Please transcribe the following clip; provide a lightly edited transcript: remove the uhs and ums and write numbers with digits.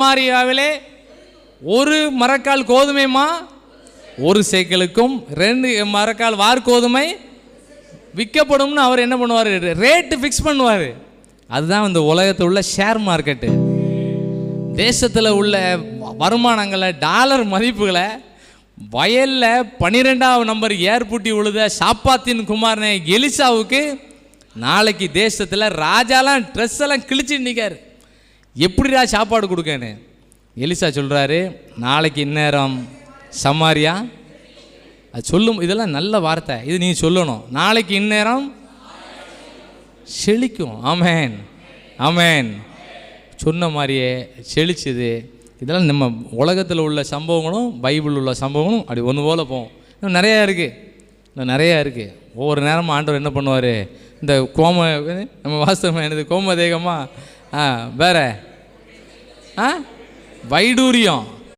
சமாரியாவிலே ஒரு மரக்கால் கோதுமைமா ஒரு சேக்கலுக்கும் 2 மரக்கால் வார்கோதுமை விற்கப்படும்னு அவர் என்ன பண்ணுவார்? ரேட்டு ஃபிக்ஸ் பண்ணுவார். அதுதான் இந்த உலகத்தில் உள்ள ஷேர் மார்க்கெட்டு. தேசத்தில் உள்ள வருமானங்களை, டாலர் மதிப்புகளை வயலில் 12ஆம் நம்பர் ஏர்பூட்டி உழுத சாப்பாத்தின் குமாரனை எலிசாவுக்கு நாளைக்கு தேசத்தில் ராஜாலாம் ட்ரெஸ் எல்லாம் கிழிச்சு நிற்கார். எப்படிடா சாப்பாடு கொடுக்கன்னு எலிசா சொல்கிறாரு, நாளைக்கு இந்நேரம் சமாரியா அது சொல்லும். இதெல்லாம் நல்ல வார்த்தை, இது நீ சொல்லணும். நாளைக்கு இந்நேரம் செழிக்கும். ஆமேன் ஆமேன். சொன்ன மாதிரியே செழிச்சுது. இதெல்லாம் நம்ம உலகத்தில் உள்ள சம்பவங்களும் பைபிள் உள்ள சம்பவங்களும் அப்படி ஒன்று போல் போகும். இன்னும் நிறையா இருக்குது, இன்னும் நிறையா இருக்குது. ஒவ்வொரு நேரமும் ஆண்டவர் என்ன பண்ணுவார்? இந்த நம்ம வாஸ்தவமாக என்னது கோமதேகமாக வேற வைடூரியம்